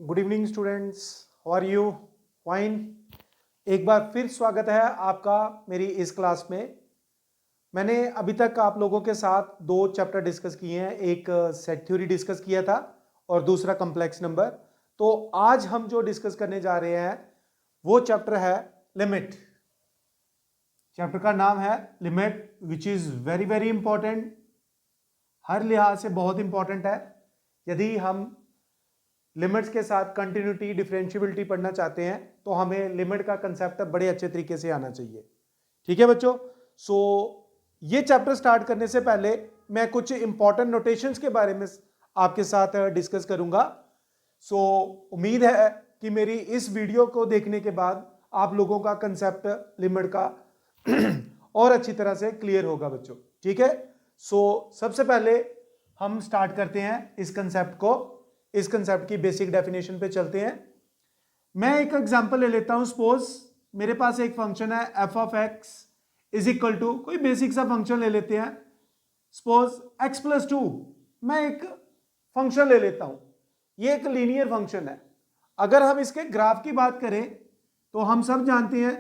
Good evening students, how are you? Fine. एक बार फिर स्वागत है आपका मेरी इस क्लास में। मैंने अभी तक आप लोगों के साथ दो चैप्टर डिस्कस किए हैं। एक सेट थ्योरी डिस्कस किया था और दूसरा कॉम्प्लेक्स नंबर। तो आज हम जो डिस्कस करने जा रहे हैं वो चैप्टर है लिमिट। चैप्टर का नाम है limit, which is very very important. हर लिहाज से बहुत इंपॉर्टेंट है। यदि हम लिमिट्स के साथ कंटिन्यूटी, डिफरेंशियबिलिटी पढ़ना चाहते हैं तो हमें लिमिट का कंसेप्ट बड़े अच्छे तरीके से आना चाहिए। ठीक है बच्चों? सो ये चैप्टर स्टार्ट करने से पहले मैं कुछ इंपॉर्टेंट नोटेशंस के बारे में आपके साथ डिस्कस करूंगा। सो उम्मीद है कि मेरी इस वीडियो को देखने के बाद आप लोगों का कंसेप्ट लिमिट का और अच्छी तरह से क्लियर होगा बच्चों। ठीक है? सो सबसे पहले हम स्टार्ट करते हैं इस कंसेप्ट को। इस कंसेप्ट की बेसिक डेफिनेशन पे चलते हैं। मैं एक एग्जांपल ले लेता हूं। सपोज मेरे पास एक फंक्शन है f of x is equal to, कोई बेसिक सा फंक्शन ले लेते हैं, सपोज एक्स प्लस टू। मैं एक फंक्शन ले लेता हूं, ये एक लीनियर फंक्शन है। अगर हम इसके ग्राफ की बात करें तो हम सब जानते हैं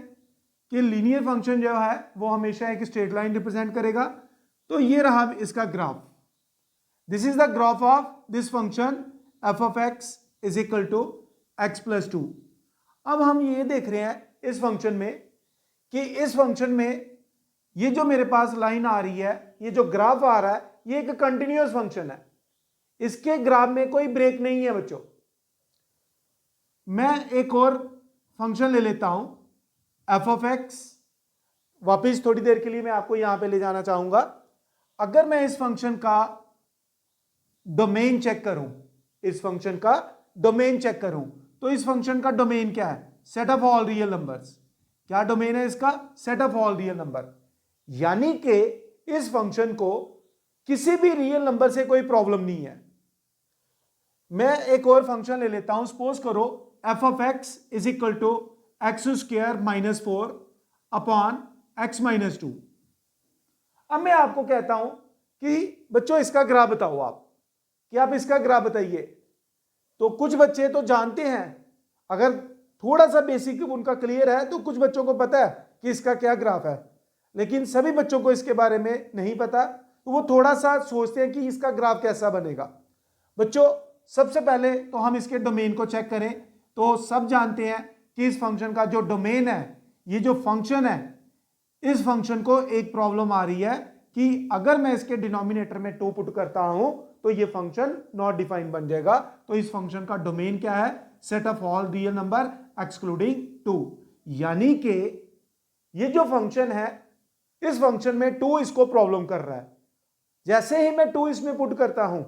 कि लीनियर फंक्शन जो है वो हमेशा एक स्ट्रेट लाइन रिप्रेजेंट करेगा। तो ये रहा इसका graph. This is the graph of this function f of x is equal to x plus two. अब हम ये देख रहे हैं इस फंक्शन में कि इस फंक्शन में ये जो मेरे पास लाइन आ रही है, ये जो ग्राफ आ रहा है, ये एक कंटिन्यूअस फंक्शन है। इसके ग्राफ में कोई ब्रेक नहीं है बच्चों। मैं एक और फंक्शन ले लेता हूं एफ ऑफ एक्स। वापिस थोड़ी देर के लिए मैं आपको यहां पे ले जाना चाहूंगा। अगर मैं इस फंक्शन का डोमेन चेक करूं, इस फंक्शन का डोमेन चेक करूं, तो इस फंक्शन का डोमेन क्या है? Set of all real numbers. क्या डोमेन है इसका? Set of all real number. यानी कि इस फंक्शन को किसी भी रियल नंबर से कोई प्रॉब्लम नहीं है। मैं एक और फंक्शन ले लेता हूं। सपोज करो f of x is equal to x square minus 4 upon x minus 2। अब मैं आपको कहता हूं कि बच्चों इसका ग्राफ बताओ आप, कि आप इसका ग्राफ बताइए। तो कुछ बच्चे तो जानते हैं, अगर थोड़ा सा बेसिक उनका क्लियर है तो कुछ बच्चों को पता है कि इसका क्या ग्राफ है, लेकिन सभी बच्चों को इसके बारे में नहीं पता। तो वो थोड़ा सा सोचते हैं कि इसका ग्राफ कैसा बनेगा। बच्चों सबसे पहले तो हम इसके डोमेन को चेक करें। तो सब जानते हैं कि इस फंक्शन का जो डोमेन है, ये जो फंक्शन है, इस फंक्शन को एक प्रॉब्लम आ रही है कि अगर मैं इसके डिनोमिनेटर में 2 पुट करता हूं तो ये फंक्शन नॉट डिफाइंड बन जाएगा। तो इस फंक्शन का डोमेन क्या है? Set of all real number excluding 2। यानी कि ये जो फंक्शन है, इस फंक्शन में 2 इसको प्रॉब्लम कर रहा है। जैसे ही मैं 2 इसमें पुट करता हूं,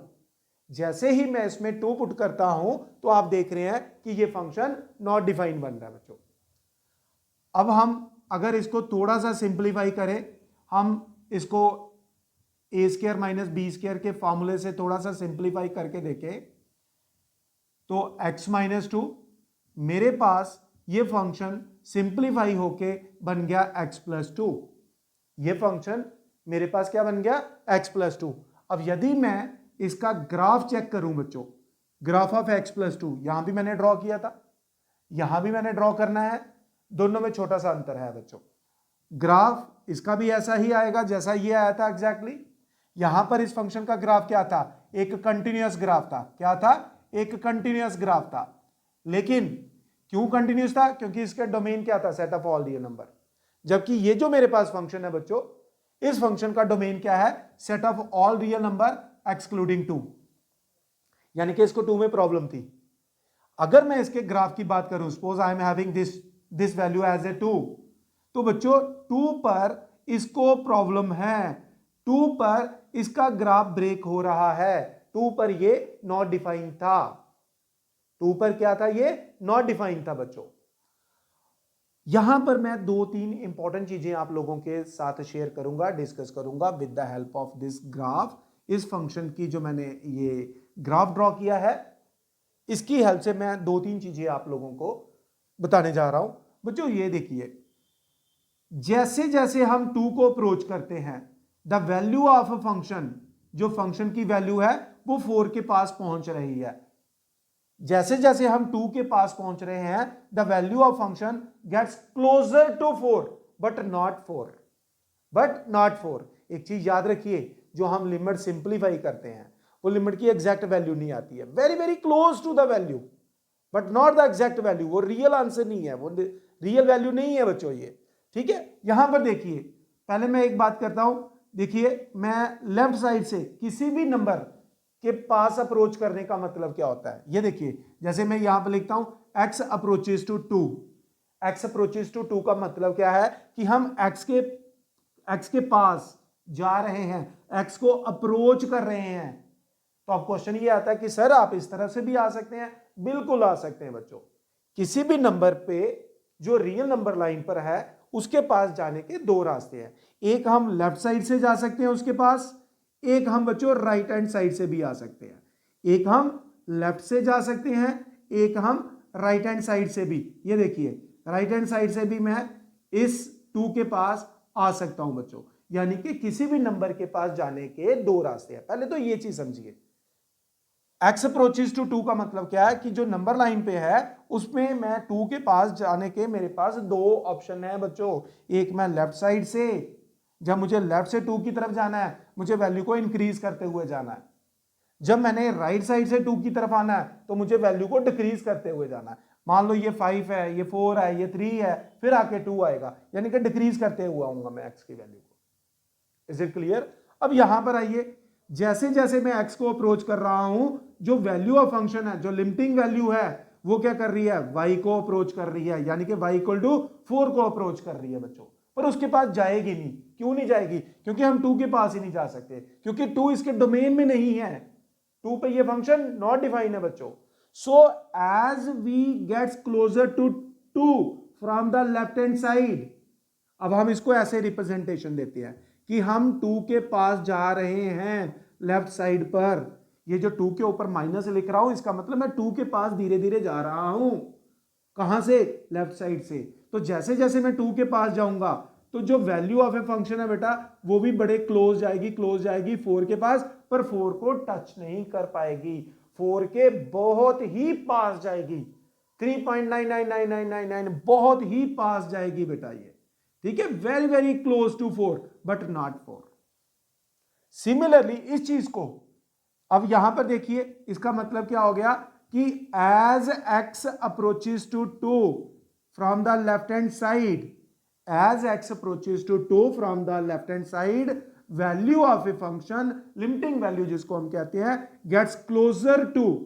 जैसे ही मैं इसमें 2 पुट करता हूं, तो आप देख रहे हैं कि ये फंक्शन नॉट डिफाइंड बन रहा है बच्चों। अब हम अगर इसको थोड़ा सा सिंप्लीफाई करें, हम इसको ए स्क्वायर माइनस बी स्क्वायर के फॉर्मूले से थोड़ा सा सिंप्लीफाई करके देखें तो x माइनस 2, मेरे पास ये फंक्शन सिंप्लीफाई होके बन गया x प्लस 2। ये फंक्शन मेरे पास क्या बन गया? x plus 2। अब यदि मैं इसका ग्राफ चेक करूं बच्चों, ग्राफ ऑफ x प्लस 2, यहां भी मैंने ड्रॉ किया था, यहां भी मैंने ड्रॉ करना है, दोनों में छोटा सा अंतर है बच्चों। ग्राफ इसका भी ऐसा ही आएगा जैसा ये आया था एग्जैक्टली। यहां पर इस फंक्शन का ग्राफ क्या था? एक कंटिन्यूअस ग्राफ था। क्या था? एक कंटिन्यूअस ग्राफ था। लेकिन क्यों कंटिन्यूअस था? क्योंकि इसका डोमेन क्या था? Set of all real number. जबकि ये जो मेरे पास फंक्शन है बच्चों, इस फंक्शन का डोमेन क्या है? Set of all real number excluding 2। यानी कि इसको 2 में प्रॉब्लम थी। अगर मैं इसके ग्राफ की बात करूं, suppose I am having this value as a 2, तो बच्चों 2 पर इसको प्रॉब्लम है। 2 पर इसका ग्राफ ब्रेक हो रहा है। 2 पर ये नॉट डिफाइंड था। 2 पर क्या था? ये नॉट डिफाइंड था बच्चों। यहां पर मैं 2-3 इंपॉर्टेंट चीजें आप लोगों के साथ शेयर करूंगा, डिस्कस करूंगा with the help of this graph. इस फंक्शन की जो मैंने ये ग्राफ ड्रॉ किया है, इसकी हेल्प से मैं 2-3 चीजें आप लोगों को बताने जा रहा हूं बच्चों। ये देखिए, जैसे जैसे हम 2 को अप्रोच करते हैं, the value of a function, जो फंक्शन की वैल्यू है वो 4 के पास पहुंच रही है। जैसे जैसे हम 2 के पास पहुंच रहे हैं the value of function gets closer to 4 but not 4। एक चीज याद रखिए, जो हम लिमिट सिंप्लीफाई करते हैं वो लिमिट की एग्जैक्ट वैल्यू नहीं आती है, very very close to the value but not the exact value. वो रियल आंसर नहीं है, वो रियल वैल्यू नहीं है बच्चों ये। ठीक है, यहां पर देखिए, पहले मैं एक बात करता हूं। देखिए, मैं लेफ्ट साइड से किसी भी नंबर के पास अप्रोच करने का मतलब क्या होता है, ये देखिए, जैसे मैं यहां पर लिखता हूं x approaches to 2। x approaches to 2 का मतलब क्या है कि हम x के पास जा रहे हैं, x को अप्रोच कर रहे हैं। तो अब क्वेश्चन ये आता है कि सर आप इस तरह से भी आ सकते हैं। बिल्कुल आ सकते हैं बच्चों। किसी भी नंबर पे जो रियल नंबर लाइन पर है उसके पास जाने के दो रास्ते हैं। एक हम लेफ्ट साइड से जा सकते हैं उसके पास, एक हम बच्चों राइट हैंड साइड से भी आ सकते हैं। एक हम लेफ्ट से जा सकते हैं, एक हम राइट हैंड साइड से भी। ये देखिए, राइट हैंड साइड से भी मैं इस 2 के पास आ सकता हूं बच्चों। यानी कि किसी भी नंबर के पास जाने के दो रास्ते हैं। पहले तो ये चीज समझिए, x अप्रोचेस टू 2 का मतलब क्या है कि जो नंबर लाइन पे है उसमें मैं 2 के पास जाने के मेरे पास दो ऑप्शन है बच्चों। एक मैं लेफ्ट साइड से, जब मुझे लेफ्ट से 2 की तरफ जाना है मुझे वैल्यू को इंक्रीज करते हुए जाना है। जब मैंने राइट साइड से 2 की तरफ आना है तो मुझे वैल्यू को डिक्रीज करते हुए जाना है। मान लो ये 5 है, ये 4 है, ये 3 है, फिर आके 2 आएगा, यानी कि डिक्रीज करते हुए आऊंगा मैं x की वैल्यू को। Is it clear? अब यहां पर आइए, जैसे जैसे मैं x को अप्रोच कर रहा हूं, जो वैल्यू ऑफ फंक्शन है, जो लिमिटिंग वैल्यू है, वो क्या कर रही है, y को अप्रोच कर रही है, यानी कि y इक्वल टू 4 को अप्रोच कर रही है बच्चों। पर उसके पास जाएगी नहीं। क्यों नहीं जाएगी? क्योंकि हम 2 के पास ही नहीं जा सकते, क्योंकि 2 इसके डोमेन में नहीं है। 2 पे ये फंक्शन नॉट डिफाइन है बच्चों। So as we gets closer to 2 from the left hand side, अब हम इसको ऐसे रिप्रेजेंटेशन देते हैं कि हम 2 के पास जा रहे हैं लेफ्ट साइड पर। ये जो 2 के ऊपर माइनस लिख रहा हूं, इसका मतलब मैं 2 के पास धीरे धीरे जा रहा हूं। कहां से? लेफ्ट साइड से। तो जैसे जैसे मैं 2 के पास जाऊंगा तो जो वैल्यू ऑफ ए फंक्शन है बेटा वो भी बड़े क्लोज जाएगी 4 के पास, पर 4 को टच नहीं कर पाएगी, 4 के बहुत ही पास जाएगी, 3.99999 बहुत ही पास जाएगी बेटा ये। ठीक है, very very close to 4 but not 4। Similarly इस चीज को अब यहां पर देखिए, इसका मतलब क्या हो गया कि as x approaches to 2 from the left hand side, as x approaches to 2 from the left hand side, value of a function, limiting value जिसको हम कहते हैं, gets closer to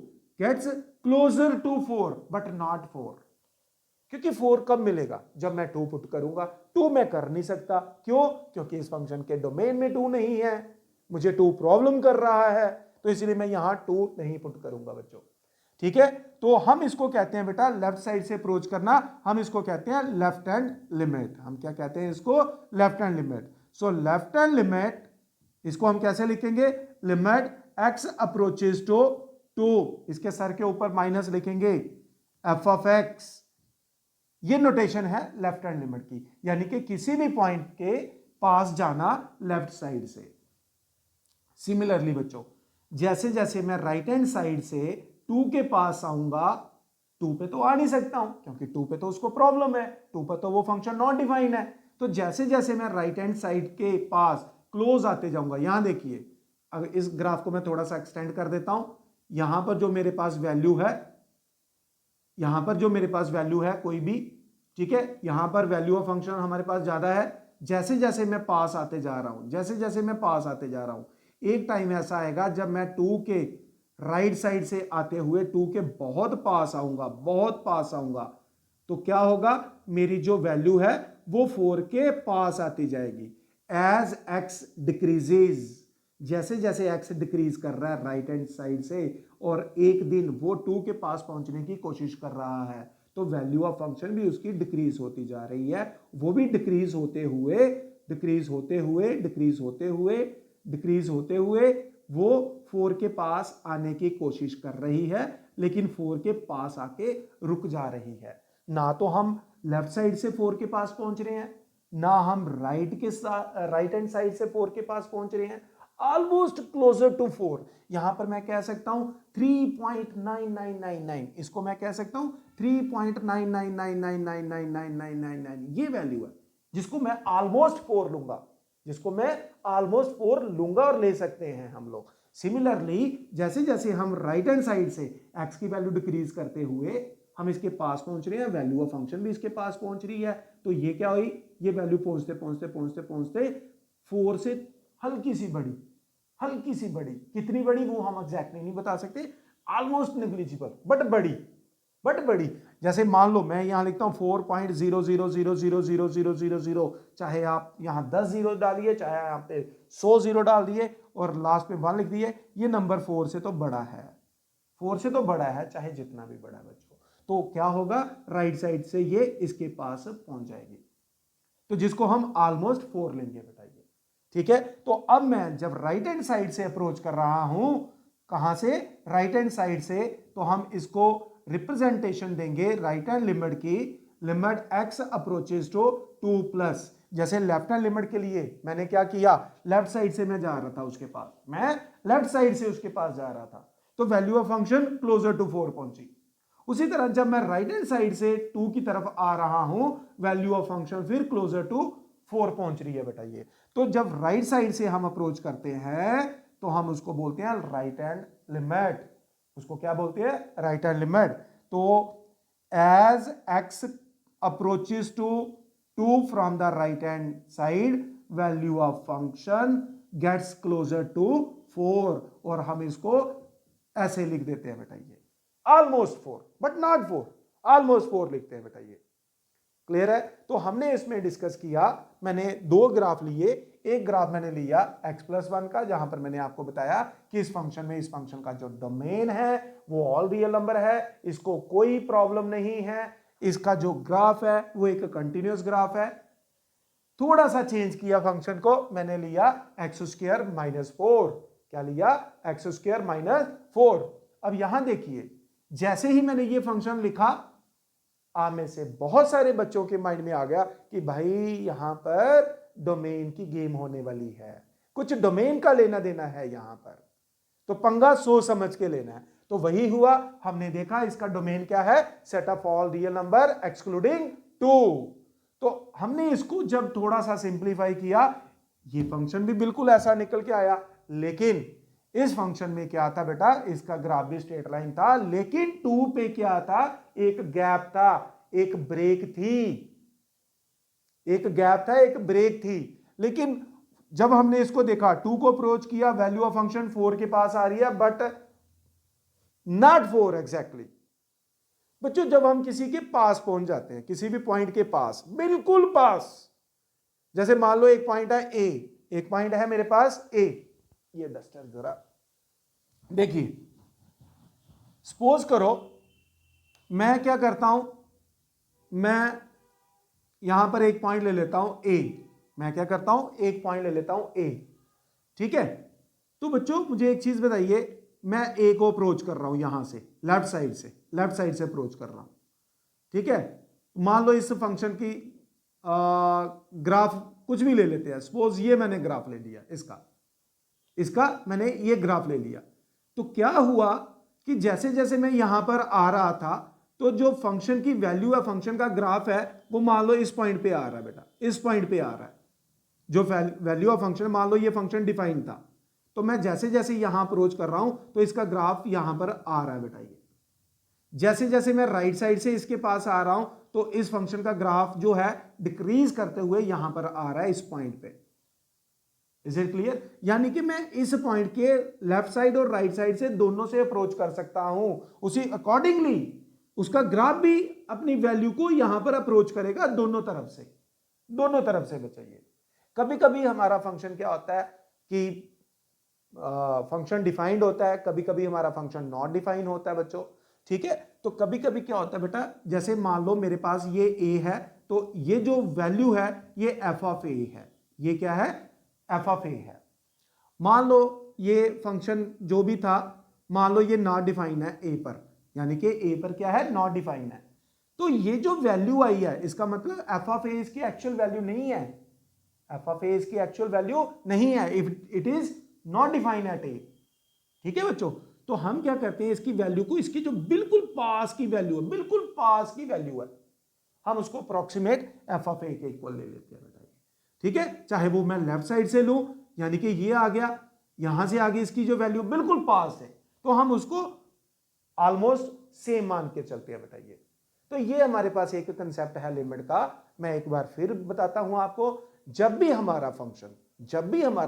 4 but not 4। क्योंकि 4 कब मिलेगा? जब मैं 2 पुट करूंगा। 2 मैं कर नहीं सकता। क्यों? क्योंकि इस फंक्शन के डोमेन में 2 नहीं है, मुझे 2 प्रॉब्लम कर रहा है, तो इसलिए मैं यहां 2 नहीं पुट करूंगा बच्चों। ठीक है, तो हम इसको कहते हैं बेटा लेफ्ट साइड से अप्रोच करना, हम इसको कहते हैं लेफ्ट हैंड लिमिट। हम क्या कहते हैं इसको? Left hand limit. So left hand limit, इसको हम कैसे लिखेंगे? लिमिट x अप्रोचेस टू 2, इसके सर के ऊपर माइनस लिखेंगे, f ऑफ x। ये नोटेशन है लेफ्ट हैंड लिमिट की, यानी कि किसी भी पॉइंट के पास जाना लेफ्ट साइड से। सिमिलरली बच्चों, जैसे जैसे मैं राइट हैंड साइड से 2 के पास आऊंगा, 2 पे तो आ नहीं सकता हूं क्योंकि 2 पे तो उसको प्रॉब्लम है, 2 पे तो वो फंक्शन नॉट डिफाइन है। तो जैसे जैसे मैं राइट हैंड साइड के पास क्लोज आते जाऊंगा, यहां देखिए, अगर इस ग्राफ को मैं थोड़ा सा एक्सटेंड कर देता हूं, यहां पर जो मेरे पास वैल्यू है, यहां पर जो मेरे पास वैल्यू है कोई भी, ठीक है, यहां पर वैल्यू ऑफ फंक्शन हमारे पास ज्यादा है। जैसे जैसे मैं पास आते जा रहा हूं, जैसे जैसे मैं पास आते जा रहा हूं, एक टाइम ऐसा आएगा जब मैं 2 के राइट साइड से आते हुए 2 के बहुत पास आऊंगा, तो क्या होगा? मेरी जो वैल्यू है वो 4 के पास आती जाएगी। एज x डिक्रीजेज, जैसे जैसे x डिक्रीज कर रहा है राइट हैंड साइड से, और एक दिन वो 2 के पास पहुंचने की कोशिश कर रहा है, तो वैल्यू ऑफ फंक्शन भी उसकी डिक्रीज होती जा रही है। वो भी डिक्रीज होते हुए वो 4 के पास आने की कोशिश कर रही है, लेकिन 4 के पास आके रुक जा रही है। ना तो हम लेफ्ट साइड से 4 के पास पहुंच रहे हैं, ना हम राइट हैंड साइड से 4 के पास पहुंच रहे हैं। Almost closer to 4। यहां पर मैं कह सकता हूं 3.9999, इसको मैं कह सकता हूं 3.9999999999, ये वैल्यू है जिसको मैं ऑलमोस्ट 4 लूंगा, जिसको मैं ऑलमोस्ट 4 लूंगा और ले सकते हैं हम लोग। सिमिलरली जैसे जैसे हम राइट हैंड साइड से x की वैल्यू डिक्रीज करते हुए हम इसके पास पहुंच रहे हैं, वैल्यू ऑफ फंक्शन भी इसके पास पहुंच रही है, तो ये क्या हुई, ये वैल्यू पहुंचते पहुंचते पहुंचते पहुंचते 4 से हल्की सी बड़ी, हल्की सी बड़ी, कितनी बड़ी वो हम एग्जैक्टली नहीं बता सकते, ऑलमोस्ट नेग्लिजिबल बट बड़ी, बट बड़ी। जैसे मान लो मैं यहां लिखता हूं 4.00000000, चाहे आप यहां 10 जीरो डालिए, चाहे यहां पे 100 जीरो डाल दिए और लास्ट में 1 लिख दिए, ये नंबर 4 से तो बड़ा है, 4 से तो बड़ा है, चाहे जितना भी बड़ा बच्चों। तो क्या होगा, राइट साइड से ये इसके पास पहुंच जाएगी, तो जिसको हम ऑलमोस्ट 4 लेंगे, बताइए ठीक है। तो अब मैं जब राइट हैंड साइड से अप्रोच कर रहा हूं, कहां से, राइट हैंड साइड से, तो हम इसको रिप्रेजेंटेशन देंगे राइट हैंड लिमिट की, limit x approaches to 2 plus. जैसे लेफ्ट हैंड लिमिट के लिए मैंने क्या किया, लेफ्ट साइड से मैं जा रहा था उसके पास, मैं लेफ्ट साइड से उसके पास जा रहा था, तो value of function closer to 4 पहुंची। उसी तरह जब मैं राइट हैंड साइड से 2 की तरफ आ रहा हूं, वैल्यू ऑफ फंक्शन फिर क्लोजर टू 4 पहुंच रही है, बताइए। तो जब राइट साइड से हम अप्रोच करते हैं तो हम उसको बोलते हैं राइट हैंड लिमिट, उसको क्या बोलते हैं, राइट हैंड लिमिट। तो as x approaches to 2 from the right hand side, value of function gets closer to 4, और हम इसको ऐसे लिख देते हैं, बताइए ऑलमोस्ट 4 बट नॉट 4, ऑलमोस्ट 4 लिखते हैं, बताइए क्लियर है। तो हमने इसमें डिस्कस किया, मैंने 2 ग्राफ लिए, एक ग्राफ मैंने लिया x+1 का, जहां पर मैंने आपको बताया कि इस फंक्शन में, इस फंक्शन का जो डोमेन है वो ऑल रियल नंबर है, इसको कोई प्रॉब्लम नहीं है, इसका जो ग्राफ है वो एक कंटिन्यूअस ग्राफ है। थोड़ा सा चेंज किया फंक्शन को, मैंने लिया x² - 4, क्या लिया, x² - 4। अब यहां देखिए, जैसे ही मैंने ये फंक्शन लिखा, आप में से बहुत सारे बच्चों के माइंड में आ गया कि भाई यहां पर डोमेन की गेम होने वाली है, कुछ डोमेन का लेना देना है यहां पर, तो पंगा सोच समझ के लेना है। तो वही हुआ, हमने देखा इसका डोमेन क्या है, set of all real number excluding 2। तो हमने इसको जब थोड़ा सा सिंप्लीफाई किया, ये फंक्शन भी बिल्कुल ऐसा निकल के आया, लेकिन इस फंक्शन में क्या था बेटा, इसका ग्राफ भी स्ट्रेट लाइन था, लेकिन 2 पे क्या था, एक गैप था, एक ब्रेक थी, एक गैप था, एक ब्रेक थी। लेकिन जब हमने इसको देखा, 2 को अप्रोच किया, वैल्यू ऑफ फंक्शन 4 के पास आ रही है, बट नॉट 4 एग्जैक्टली। बच्चों जब हम किसी के पास पहुंच जाते हैं, किसी भी पॉइंट के पास, बिल्कुल पास, जैसे मान लो एक पॉइंट है ए, एक पॉइंट है मेरे पास ए, ये डस्टर जरा देखिए, सपोज करो मैं क्या करता हूं, मैं यहां पर एक पॉइंट ले लेता हूं ए, मैं क्या करता हूं, एक पॉइंट ले लेता हूं ए, ठीक है। तो बच्चों मुझे एक चीज बताइए, मैं ए को अप्रोच कर रहा हूं यहां से, लेफ्ट साइड से, लेफ्ट साइड से अप्रोच कर रहा हूं, ठीक है। मान लो इस फंक्शन की ग्राफ कुछ भी ले लेते हैं, सपोज ये मैंने ग्राफ ले लिया, इसका मैंने ये ग्राफ ले लिया। तो क्या हुआ कि जैसे जैसे मैं यहां पर आ रहा था, तो जो फंक्शन की वैल्यू है, फंक्शन का ग्राफ है, वो मान लो इस पॉइंट पे आ रहा है बेटा, इस पॉइंट पे आ रहा है, जो वैल्यू ऑफ फंक्शन, मान लो ये फंक्शन डिफाइन था, तो मैं जैसे जैसे यहां अप्रोच कर रहा हूं तो इसका ग्राफ यहां पर आ रहा है बेटा। ये जैसे जैसे मैं राइट साइड से इसके पास आ रहा हूं तो इस फंक्शन का ग्राफ जो है डिक्रीज करते हुए यहां पर आ रहा है इस पॉइंट पे। Is it clear? यानी कि मैं इस पॉइंट के लेफ्ट साइड और राइट साइड से दोनों से अप्रोच कर सकता हूं, उसी अकॉर्डिंगली उसका ग्राफ भी अपनी वैल्यू को यहां पर अप्रोच करेगा दोनों तरफ से, दोनों तरफ से। बचाइए, कभी कभी हमारा फंक्शन क्या होता है कि फंक्शन डिफाइंड होता है, कभी कभी हमारा फंक्शन नॉट डिफाइंड होता है बच्चों, ठीक है। तो कभी कभी क्या होता है बेटा, जैसे मान लो मेरे पास ये a है, तो ये जो वैल्यू है ये f ऑफ a है, ये क्या है, f ऑफ a है। मान लो ये फंक्शन जो भी था, मान लो ये नॉट डिफाइन है a पर, यानी कि a पर क्या है, नॉट डिफाइन है। तो ये जो वैल्यू आई है, इसका मतलब f ऑफ a इसकी एक्चुअल वैल्यू नहीं है, f ऑफ a इसकी एक्चुअल वैल्यू नहीं है, if it is not define at a. ठीक है बच्चों, तो हम क्या करते हैं, इसकी वैल्यू को, इसकी जो बिल्कुल पास की वैल्यू है, बिल्कुल पास की वैल्यू है, हम उसको अप्रोक्सीमेट एफ ऑफ ए के इक्वल ले लेते हैं बेटा। ठीक है, चाहे वो मैं लेफ्ट साइड से लूं, यानी कि ये आ गया, यहां से आगे इसकी जो वैल्यू बिल्कुल पास है, तो हम उसको ऑलमोस्ट सेम मान के चलते हैं बेटा। ये तो ये हमारे पास एक कंसेप्ट है लिमिट का। मैं एक बार फिर बताता हूं आपको, जब भी हमारा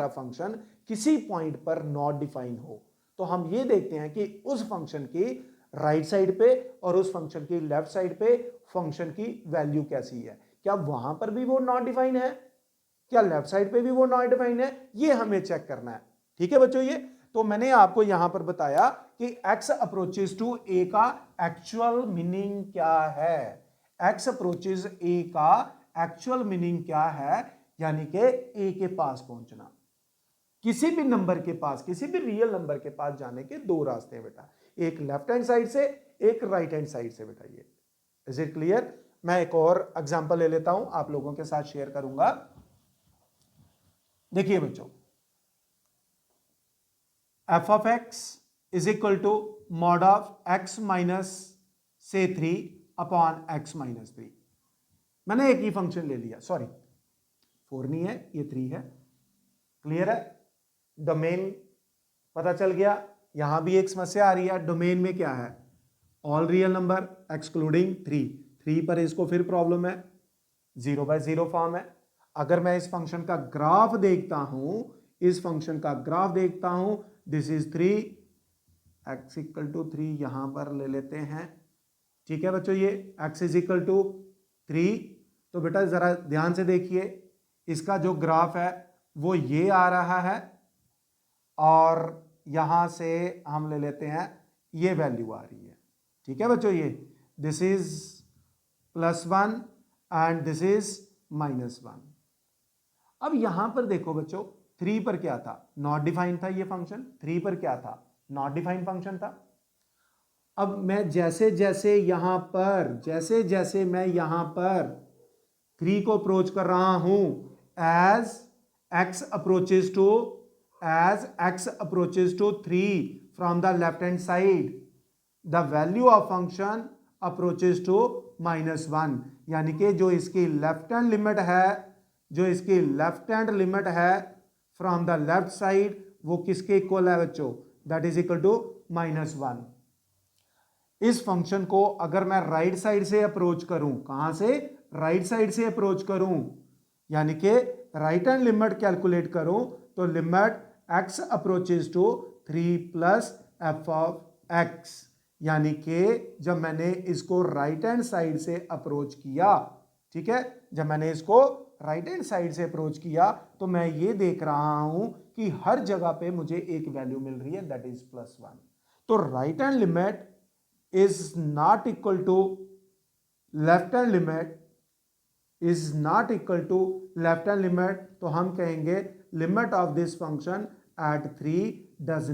फंक्शन किसी पॉइंट पर नॉट डिफाइन हो, तो हम ये देखते हैं कि उस फंक्शन की राइट साइड पे और उस फंक्शन की लेफ्ट साइड पे फंक्शन की वैल्यू कैसी है। क्या वहां पर भी वो नॉट डिफाइन है, क्या लेफ्ट साइड पे भी वो नॉट डिफाइन है, ये हमें चेक करना है। ठीक है बच्चों, ये तो मैंने आपको यहां पर बताया कि x अप्रोचेस टू a का एक्चुअल मीनिंग क्या है। x अप्रोचेस a का एक्चुअल मीनिंग क्या है, यानी कि a के पास पहुंचना। किसी भी नंबर के पास, किसी भी रियल नंबर के पास जाने के दो रास्ते हैं बेटा, एक लेफ्ट हैंड साइड से, एक राइट हैंड साइड से बेटा। ये इज इट क्लियर? मैं एक और एग्जांपल ले लेता हूं, आप लोगों के साथ शेयर करूंगा। देखिए बच्चों, f of x is equal to mod of x minus से 3 अपॉन एक्स माइनस 3। मैंने एक ही फंक्शन ले लिया, सॉरी 4 नहीं है, ये 3 है। क्लियर है? डोमेन पता चल गया। यहां भी एक समस्या आ रही है, डोमेन में क्या है, ऑल रियल नंबर एक्सक्लूडिंग 3 पर इसको फिर प्रॉब्लम है, 0/0 फॉर्म है। अगर मैं इस फंक्शन का ग्राफ देखता हूं, this is 3, x equal to 3 यहां पर ले लेते हैं। ठीक है बच्चों, ये एक्स इज इक्वल टू 3, तो बेटा जरा ध्यान से देखिए, इसका जो ग्राफ है वो ये आ रहा है, और यहां से हम ले लेते हैं ये वैल्यू आ रही है। ठीक है बच्चों, ये this is +1 and this is -1। अब यहां पर देखो बच्चों, 3 पर क्या था, नॉट डिफाइन था ये फंक्शन। 3 पर क्या था, नॉट डिफाइन फंक्शन था। अब मैं जैसे जैसे मैं यहां पर 3 को अप्रोच कर रहा हूं, as x approaches to 3 from the left hand side, the value of function approaches to -1। यानी कि जो इसकी लेफ्ट हैंड लिमिट है फ्रॉम द लेफ्ट साइड, वो किसके इक्वल है बच्चों, दैट इज इक्वल टू -1। इस फंक्शन को अगर मैं राइट साइड से अप्रोच करूं, कहां से, राइट साइड से अप्रोच करूं, यानी कि राइट हैंड लिमिट कैलकुलेट करूं, तो limit x approaches to 3 plus f of x, यानी कि जब मैंने इसको राइट हैंड साइड से अप्रोच किया, ठीक है, जब मैंने इसको राइट हैंड साइड से अप्रोच किया, तो मैं ये देख रहा हूं कि हर जगह पे मुझे एक वैल्यू मिल रही है, दैट इज +1। तो right hand limit is not equal to left hand limit, तो हम कहेंगे limit of this function at 3 does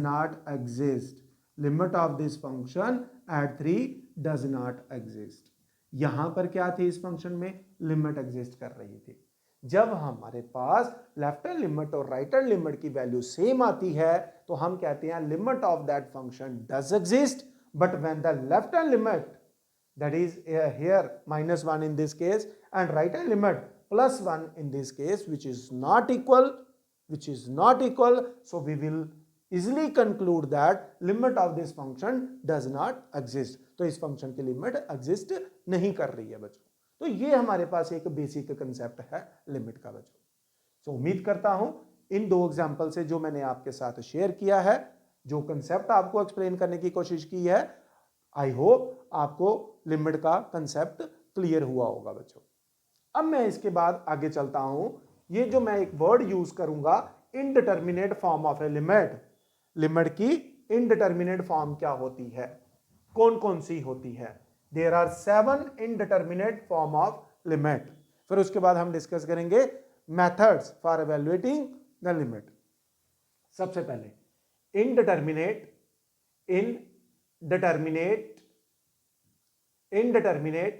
not exist. यहां पर क्या थी, इस फंक्शन में लिमिट एग्जिस्ट कर रही थी। जब हमारे पास लेफ्ट हैंड लिमिट और राइट हैंड लिमिट की वैल्यू सेम आती है, तो हम कहते हैं limit of that function does exist. But when the left hand limit, that is here -1 in this case, and right hand limit +1 in this case, which is not equal, so we will easily conclude that limit of this function does not exist। तो इस function की limit exist नहीं कर रही है बच्चों। तो ये हमारे पास एक बेसिक कंसेप्ट है लिमिट का बच्चों। तो उम्मीद करता हूं इन दो एग्जाम्पल से जो मैंने आपके साथ शेयर किया है, जो कंसेप्ट आपको एक्सप्लेन करने की कोशिश की है, आई होप आपको लिमिट का कंसेप्ट क्लियर हुआ होगा बच्चों। अब मैं इसके बाद आगे चलता हूं। ये जो मैं एक वर्ड यूज करूंगा, indeterminate form of a limit की इनडिटर्मिनेट फॉर्म क्या होती है, कौन कौन सी होती है। There are 7 indeterminate form of limit. फिर उसके बाद हम डिस्कस करेंगे methods for evaluating the limit. सबसे पहले indeterminate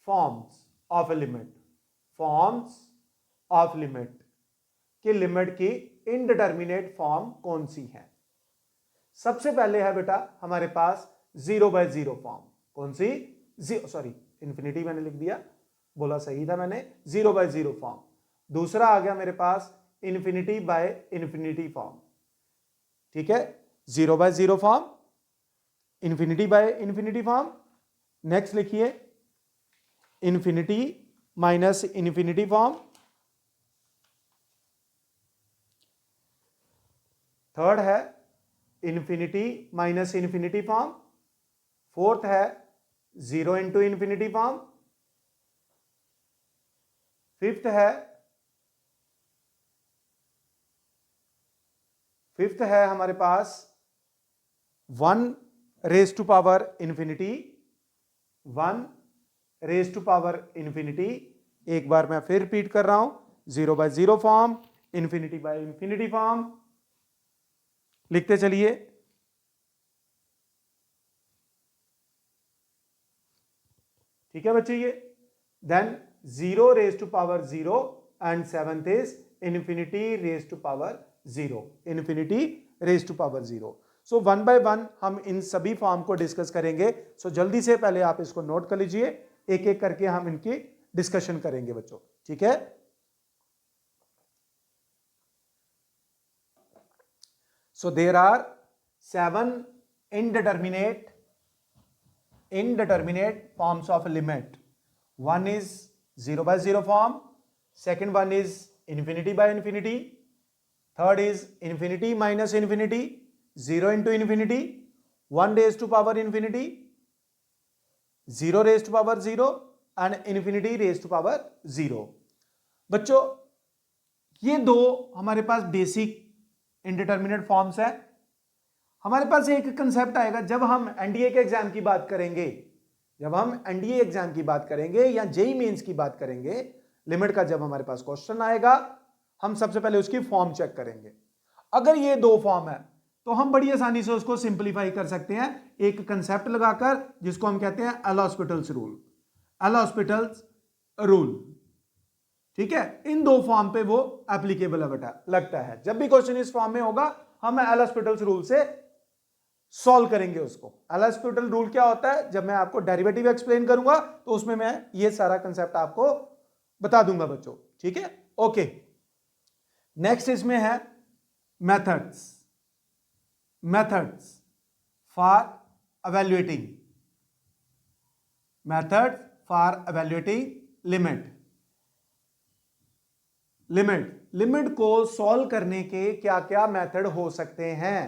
forms of a limit, कि लिमिट की इनडिटर्मिनेट फॉर्म कौन सी है? सबसे पहले है बेटा हमारे पास 0/0 फॉर्म। कौन सी? सॉरी इंफिनिटी मैंने लिख दिया, बोला सही था मैंने, 0/0 फॉर्म। दूसरा आ गया मेरे पास इंफिनिटी बाय इंफिनिटी फॉर्म। ठीक है, 0/0 form, infinity by infinity form. Next लिखिए infinity minus infinity form. Third है infinity minus infinity form. Fourth है 0 इंटू इंफिनिटी फॉर्म। फिफ्थ है हमारे पास 1 raise to power infinity, 1 raise to power infinity. एक बार मैं फिर रिपीट कर रहा हूं, 0/0 form, infinity by infinity form. लिखते चलिए, ठीक है बच्चे। ये then 0 raise to power 0 and seventh is infinity raise to power 0, infinity raise to power 0। So 1 by 1 हम इन सभी फॉर्म को डिस्कस करेंगे। सो जल्दी से पहले आप इसको नोट कर लीजिए, एक एक करके हम इनकी डिस्कशन करेंगे बच्चों, ठीक है। So there are 7 indeterminate forms of a limit. One is 0/0 form, second one is infinity by infinity, third is infinity minus infinity, 0 into infinity, 1 raised to power infinity, 0 raised to power 0 and infinity raised to power 0। बच्चों ये दो हमारे पास basic indeterminate forms है। हमारे पास एक concept आएगा जब हम एनडीए के एग्जाम की बात करेंगे, जब हम एनडीए एग्जाम की बात करेंगे या जेई मेंस की बात करेंगे, लिमिट का जब हमारे पास क्वेश्चन आएगा, हम सबसे पहले उसकी फॉर्म चेक करेंगे। अगर ये दो फॉर्म है तो हम बड़ी आसानी से उसको सिंपलीफाई कर सकते हैं एक कंसेप्ट लगाकर, जिसको हम कहते हैं L hospitals rule. L hospitals rule, ठीक है। इन दो फॉर्म पे वो एप्लीकेबल है बेटा, लगता है। जब भी क्वेश्चन इस फॉर्म में होगा हम एल हॉस्पिटल्स रूल से सॉल्व करेंगे उसको। एल हॉस्पिटल रूल क्या होता है, जब मैं आपको डेरिवेटिव एक्सप्लेन करूंगा तो उसमें मैं ये सारा कंसेप्ट आपको बता दूंगा बच्चों, ठीक है। ओके, नेक्स्ट इसमें है methods for evaluating, method for evaluating limit को सॉल्व करने के क्या क्या मेथड हो सकते हैं।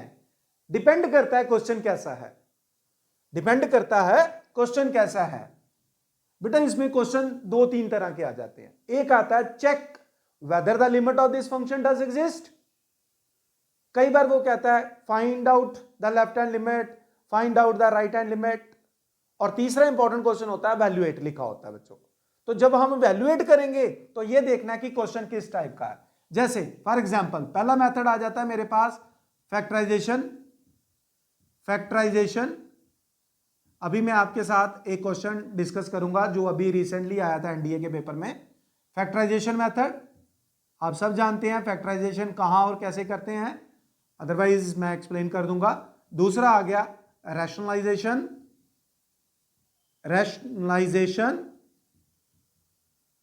डिपेंड करता है क्वेश्चन कैसा है, डिपेंड करता है क्वेश्चन कैसा है बेटा। इसमें क्वेश्चन 2-3 तरह के आ जाते हैं। एक आता है check whether the limit of this function does exist. कई बार वो कहता है find out the left hand limit, find out the right hand limit. और तीसरा इंपॉर्टेंट क्वेश्चन होता है वैल्यूएट, लिखा होता है बच्चों। तो जब हम वैल्यूएट करेंगे तो ये देखना है कि क्वेश्चन किस टाइप का है। जैसे फॉर एग्जांपल पहला मेथड आ जाता है मेरे पास फैक्टराइजेशन। अभी मैं आपके साथ एक क्वेश्चन डिस्कस करूंगा जो अभी रिसेंटली आया था एनडीए के पेपर में। फैक्टराइजेशन मेथड आप सब जानते हैं, फैक्टराइजेशन कहां और कैसे करते हैं, अदरवाइज मैं एक्सप्लेन कर दूंगा। दूसरा आ गया रैशनलाइजेशन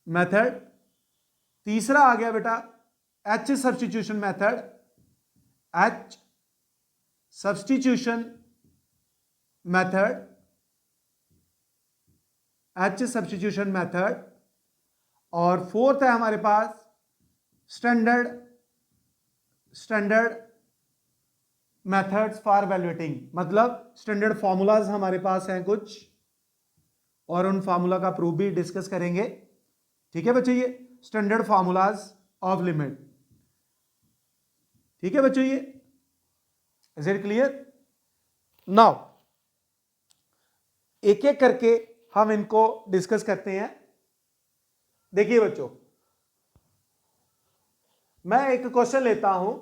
मेथड। तीसरा आ गया बेटा एच सब्स्टिट्यूशन मेथड, और फोर्थ है हमारे पास स्टैंडर्ड मेथड्स फॉर वैल्यूएटिंग, मतलब स्टैंडर्ड फॉर्मूलाज हमारे पास हैं कुछ, और उन फार्मूला का प्रूफ भी डिस्कस करेंगे, ठीक है बच्चों। ये स्टैंडर्ड फॉर्मूलाज ऑफ लिमिट, ठीक है बच्चों। ये इज इट क्लियर? नाउ एक एक करके हम इनको डिस्कस करते हैं। देखिए बच्चों, मैं एक क्वेश्चन लेता हूं।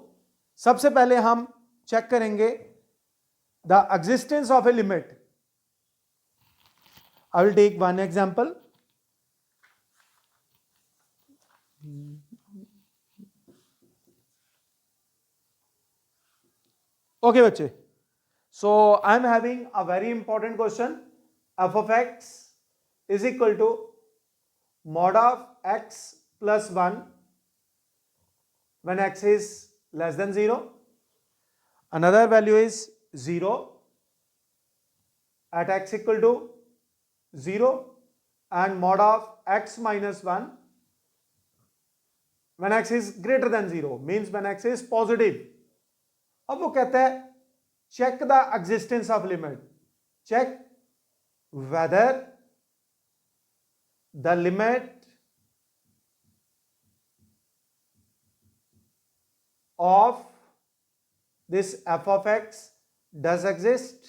सबसे पहले हम चेक करेंगे the existence of a limit. I will take one example. Okay बच्चे, so I am having a very important question. F of x is equal to mod of x plus 1 when x is less than 0. Another value is 0 at x equal to 0 and mod of x minus 1 when x is greater than 0, means when x is positive. अब वो कहता है check the existence of limit, check whether the limit of this f of x does exist.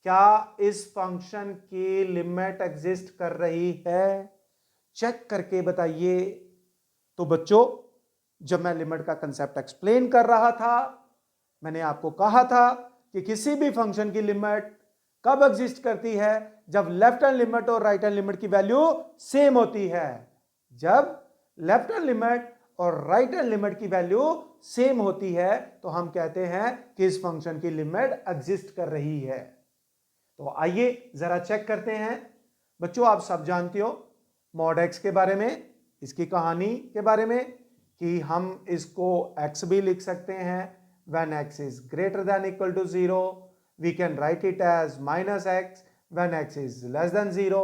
क्या इस function की limit exist कर रही है, चेक करके बताइए. तो बच्चों, जब मैं लिमिट का कंसेप्ट एक्सप्लेन कर रहा था, मैंने आपको कहा था कि किसी भी फंक्शन की लिमिट कब एग्जिस्ट करती है, जब लेफ्ट हैंड लिमिट और राइट हैंड लिमिट की वैल्यू सेम होती है. जब लेफ्ट हैंड लिमिट और राइट हैंड लिमिट की वैल्यू सेम होती है तो हम कहते हैं कि इस फंक्शन की लिमिट एग्जिस्ट कर रही है. तो आइए जरा चेक करते हैं. बच्चों, आप सब जानते हो मॉड एक्स के बारे में, इसकी कहानी के बारे में, कि हम इसको x भी लिख सकते हैं when x is greater than equal to 0. We can write it as minus x when x is less than 0.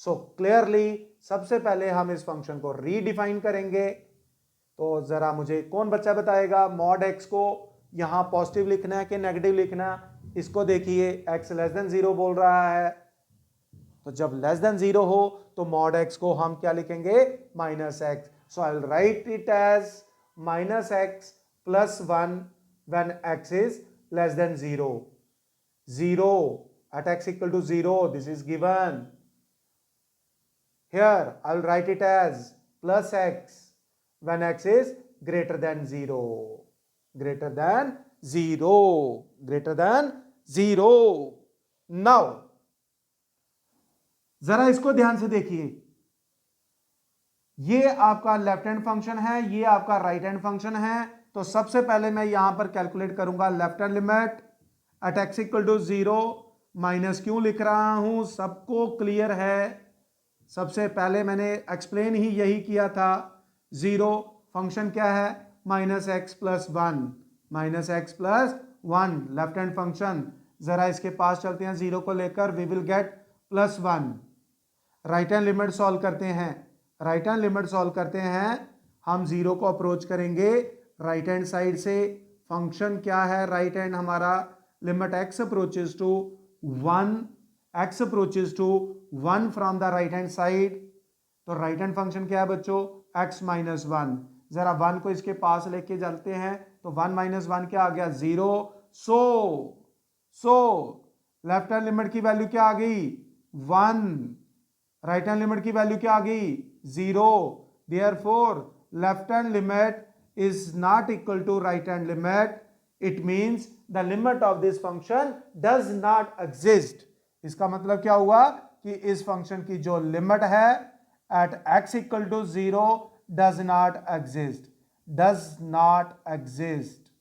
So clearly सबसे पहले हम इस फंक्शन को रीडिफाइन करेंगे. तो जरा मुझे कौन बच्चा बताएगा मॉड x को यहां पॉजिटिव लिखना है कि नेगेटिव लिखना. इसको देखिए, x लेस देन 0 बोल रहा है, तो जब लेस देन 0 हो तो मॉड x को हम क्या लिखेंगे, minus x. So I will write it as minus x plus 1 when x is less than 0. 0 at x equal to 0, this is given. Here I will write it as plus x when x is greater than 0. Greater than 0. Greater than 0. Now जरा इसको ध्यान से देखिए. ये आपका left hand function है, ये आपका राइट हैंड फंक्शन है. तो सबसे पहले मैं यहां पर कैलकुलेट करूंगा left hand limit at x equal to 0. Minus क्यों लिख रहा हूं, सबको क्लियर है. सबसे पहले मैंने एक्सप्लेन ही यही किया था. 0 फंक्शन क्या है, minus x plus 1. Minus x plus 1 left hand function. जरा इसके पास चलते हैं 0 को लेकर, we will get plus 1. Right hand limit solve करते हैं. राइट हैंड लिमिट सॉल्व करते हैं, हम 0 को अप्रोच करेंगे राइट हैंड साइड से. फंक्शन क्या है राइट हैंड हमारा, limit x approaches to 1. x approaches to 1 from the right hand side. तो राइट हैंड फंक्शन क्या है बच्चों, x माइनस 1. जरा 1 को इसके पास लेके चलते हैं, तो 1 माइनस 1 क्या आ गया, 0. सो लेफ्ट हैंड लिमिट की वैल्यू क्या आ गई, 1. राइट हैंड लिमिट की वैल्यू क्या आ गई, 0. Therefore left hand limit is not equal to right hand limit. It means the limit of this function does not exist. इसका मतलब क्या हुआ कि इस फंक्शन की जो लिमिट है at x equal to 0 does not exist. Does not exist.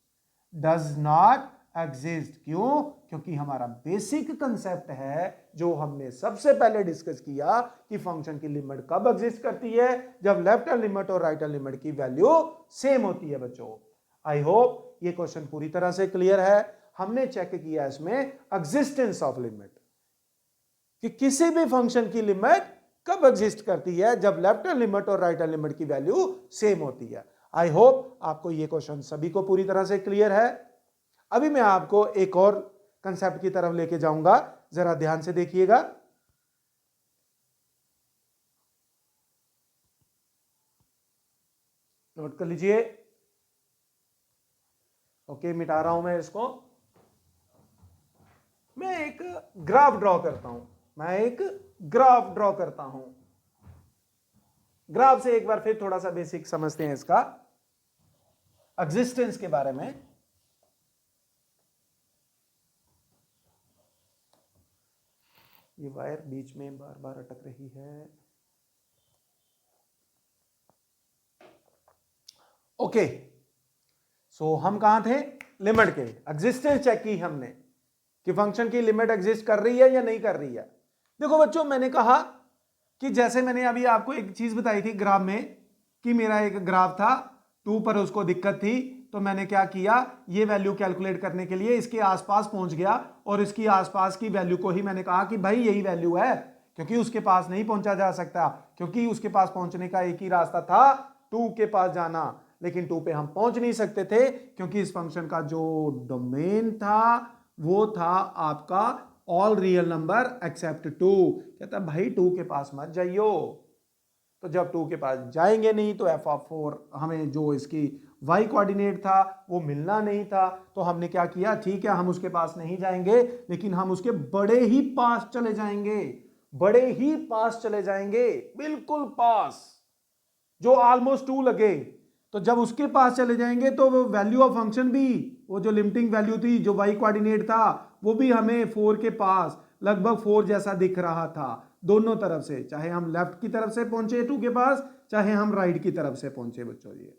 Does not exist. क्यों? क्योंकि हमारा बेसिक कंसेप्ट है जो हमने सबसे पहले डिस्कस किया कि फंक्शन की लिमिट कब एग्जिस्ट करती है, जब लेफ्ट हैंड लिमिट और राइट हैंड लिमिट की वैल्यू सेम होती है. बच्चों, आई होप ये क्वेश्चन पूरी तरह से क्लियर है. हमने चेक किया इसमें एग्जिस्टेंस ऑफ लिमिट, कि किसी भी फंक्शन की लिमिट कब एग्जिस्ट करती है, जब लेफ्ट हैंड लिमिट और राइट हैंड लिमिट की वैल्यू सेम होती है. आई होप आपको ये क्वेश्चन सभी को पूरी तरह से क्लियर है. अभी मैं आपको एक और कंसेप्ट की तरफ लेके जाऊंगा, जरा ध्यान से देखिएगा. नोट कर लीजिए. ओके, मिटा रहा हूं मैं इसको. मैं एक ग्राफ ड्रॉ करता हूं. मैं एक ग्राफ ड्रॉ करता हूं. ग्राफ से एक बार फिर थोड़ा सा बेसिक समझते हैं इसका एग्जिस्टेंस के बारे में. ये वायर बीच में बार बार अटक रही है. ओके, सो हम कहां थे, लिमिट के एग्जिस्टेंस चेक की हमने कि फंक्शन की लिमिट एग्जिस्ट कर रही है या नहीं कर रही है। देखो बच्चों, मैंने कहा कि जैसे मैंने अभी आपको एक चीज बताई थी ग्राफ में कि मेरा एक ग्राफ था 2 पर, उसको दिक्कत थी, तो मैंने क्या किया, ये वैल्यू कैलकुलेट करने के लिए इसके आसपास पहुंच गया और इसकी आसपास की वैल्यू को ही मैंने कहा कि भाई यही वैल्यू है, क्योंकि उसके पास नहीं पहुंचा जा सकता, क्योंकि उसके पास पहुंचने का एक ही रास्ता था 2 के पास जाना, लेकिन 2 पे हम पहुंच नहीं सकते थे क्योंकि इस फंक्शन का जो डोमेन था वो था आपका ऑल रियल नंबर एक्सेप्ट 2। कहता भाई 2 के पास मत जाइयो, तो जब 2 के पास जाएंगे नहीं तो f(4) हमें जो इसकी y कोऑर्डिनेट था वो मिलना नहीं था, तो हमने क्या किया, ठीक है हम उसके पास नहीं जाएंगे लेकिन हम उसके बड़े ही पास चले जाएंगे, बड़े ही पास चले जाएंगे, बिल्कुल पास, जो ऑलमोस्ट 2 लगे। तो जब उसके पास चले जाएंगे तो वो वैल्यू ऑफ फंक्शन भी, वो जो लिमिटिंग वैल्यू थी जो y कोऑर्डिनेट था वो भी हमें 4 के पास लगभग 4 जैसा दिख रहा था दोनों तरफ से, चाहे हम लेफ्ट की तरफ से पहुंचे 2 के पास, चाहे हम राइट की तरफ से पहुंचे बच्चों। ये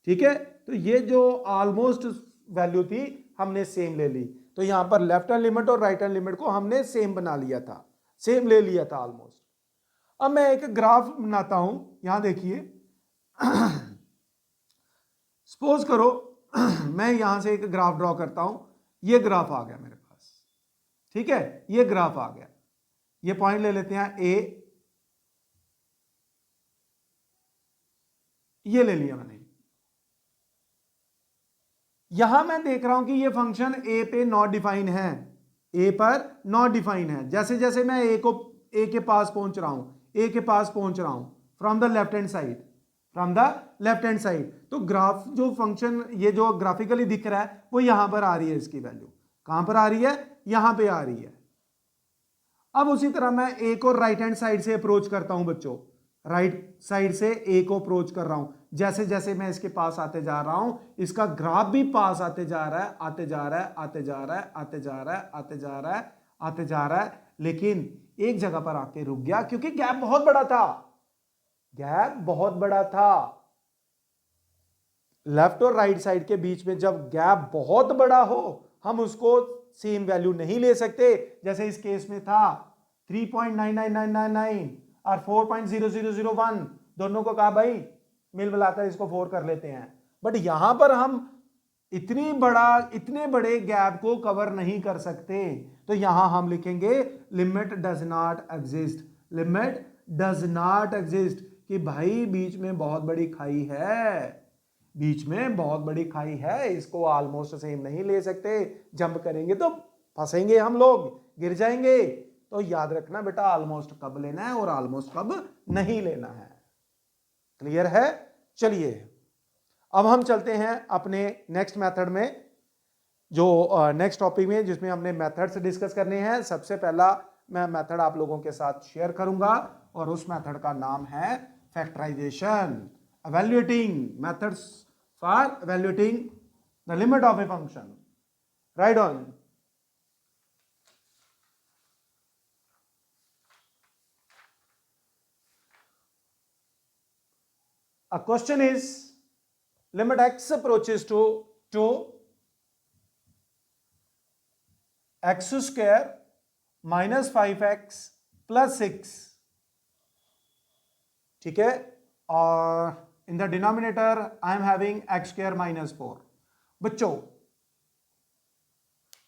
ठीक है, तो ये जो ऑलमोस्ट वैल्यू थी हमने सेम ले ली, तो यहां पर लेफ्ट हैंड लिमिट और राइट हैंड लिमिट को हमने सेम बना लिया था, सेम ले लिया था ऑलमोस्ट। अब मैं एक ग्राफ बनाता हूं, यहां देखिए सपोज करो मैं यहां से एक ग्राफ ड्रॉ करता हूं, ये ग्राफ आ गया मेरे पास, ठीक है, ये ग्राफ आ गया, ये पॉइंट ले लेते हैं ए, ये ले लिया मैंने। यहां मैं देख रहा हूं कि ये फंक्शन ए पे नॉट डिफाइन है, ए पर नॉट डिफाइन है। जैसे जैसे मैं ए के पास पहुंच रहा हूं, ए के पास पहुंच रहा हूं from the left hand side, from the left hand side, तो ग्राफ जो फंक्शन ये जो ग्राफिकली दिख रहा है वो यहां पर आ रही है, इसकी वैल्यू कहां पर आ रही है, यहां पे आ रही है। अब उसी तरह मैं ए को राइट हैंड साइड से अप्रोच करता हूं बच्चों, राइट साइड से ए को अप्रोच कर रहा हूं, जैसे जैसे मैं इसके पास आते जा रहा हूं इसका ग्राफ भी पास आते जा रहा है, आते जा रहा है, आते जा रहा है, आते जा रहा है, आते जा रहा है, आते जा रहा है, लेकिन एक जगह पर आके रुक गया क्योंकि गैप बहुत बड़ा था, गैप बहुत बड़ा था। लेफ्ट और राइट साइड के बीच में जब गैप बहुत बड़ा हो हम उसको सेम वैल्यू नहीं ले सकते, जैसे इस केस में था 3.99999 और 4.0001, दोनों को कहा भाई मिल मिलाकर इसको 4 कर लेते हैं, बट यहां पर हम इतने बड़े गैप को कवर नहीं कर सकते, तो यहां हम लिखेंगे limit does not exist, limit does not exist, कि भाई बीच में बहुत बड़ी खाई है, बीच में बहुत बड़ी खाई है, इसको ऑलमोस्ट सेम नहीं ले सकते, जंप करेंगे तो फंसेंगे हम लोग, गिर जाएंगे। तो याद रखना बेटा ऑलमोस्ट कब लेना है और ऑलमोस्ट कब नहीं लेना है, क्लियर है। चलिए अब हम चलते हैं अपने नेक्स्ट मेथड में, जो नेक्स्ट टॉपिक में जिसमें हमने मेथड्स डिस्कस करने हैं। सबसे पहला मैं मेथड आप लोगों के साथ शेयर करूंगा और उस मेथड का नाम है factorisation, evaluating methods for evaluating the limit of a function. Write on. A question is limit x approaches to x square minus 5x plus 6, ठीक है, और in the denominator I am having x square minus 4। बच्चों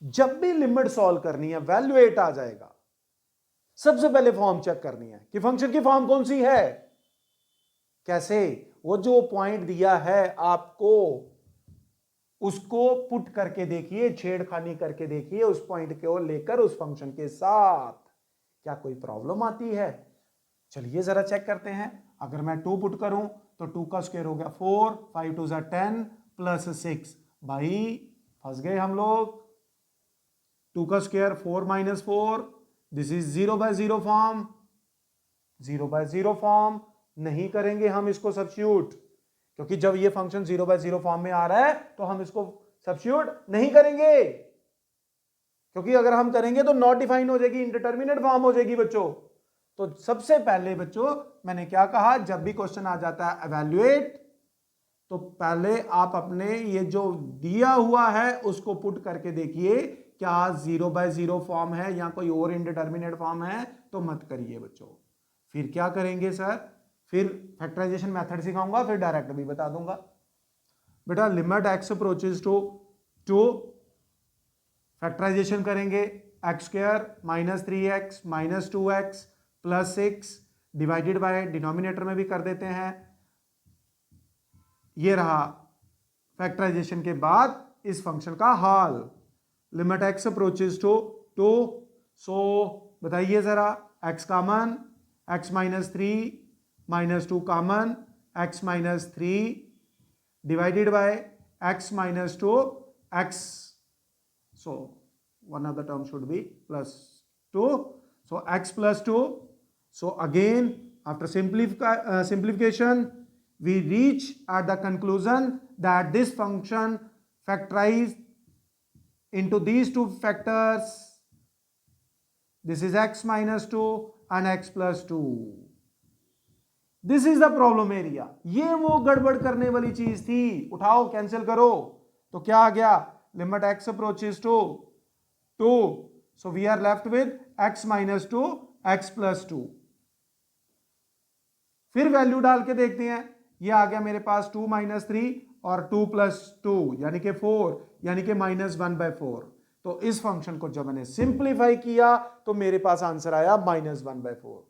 जब भी limit solve करनी है value 8 आ जाएगा, सबसे पहले फॉर्म चेक करनी है कि फंक्शन की फॉर्म कौन सी है, कैसे, वो जो पॉइंट दिया है आपको उसको पुट करके देखिए, छेड़खानी करके देखिए उस पॉइंट को लेकर उस फंक्शन के साथ, क्या कोई प्रॉब्लम आती है। चलिए जरा चेक करते हैं। अगर मैं 2 पुट करूं तो 2 का स्क्वायर हो गया 4, 5 2 ज़ा 10 प्लस 6, भाई फंस गए हम लोग। 2 का square 4 minus 4, this is 0/0 form, 0/0 form नहीं करेंगे हम इसको सब्स्टिट्यूट, क्योंकि जब ये फंक्शन 0/0 फॉर्म में आ रहा है तो हम इसको सब्स्टिट्यूट नहीं करेंगे, क्योंकि अगर हम करेंगे तो नॉट डिफाइन हो जाएगी, इंडिटरमिनेट फॉर्म हो जाएगी बच्चों। तो सबसे पहले बच्चों मैंने क्या कहा, जब भी क्वेश्चन आ जाता है एवेल्युएट तो पहले आप अपने ये जो दिया हुआ है उसको पुट करके देखिए क्या 0/0 फॉर्म है या कोई और इनडिटर्मिनेट फॉर्म है, तो मत करिए बच्चों। फिर क्या करेंगे सर, फिर फैक्टराइजेशन मेथड सिखाऊंगा, फिर डायरेक्ट भी बता दूंगा। बेटा limit x approaches to 2, factorisation करेंगे x² -3x -2x +6 divided by denominator में भी कर देते हैं। ये रहा फैक्टराइजेशन के बाद इस फंक्शन का हाल, लिमिट x अप्रोचेस टू 2। सो बताइए जरा, x common, x -3 -2 common, x -3 divided by x -2 x, so one of the term should be +2, so x +2. So again after simplification we reach at the conclusion that this function factorized into these two factors, this is x -2 and x +2. This is the problem area. ये वो गड़बड़ करने वाली चीज थी, उठाओ cancel करो, तो क्या आ गया, limit x approaches to 2, so we are left with x -2 x +2। फिर वैल्यू डाल के देखते हैं, ये आ गया मेरे पास 2 - 3 और 2 + 2 यानी कि 4, यानी कि -1/4। तो इस फंक्शन को जब मैंने सिंप्लीफाई किया तो मेरे पास आंसर आया -1/4।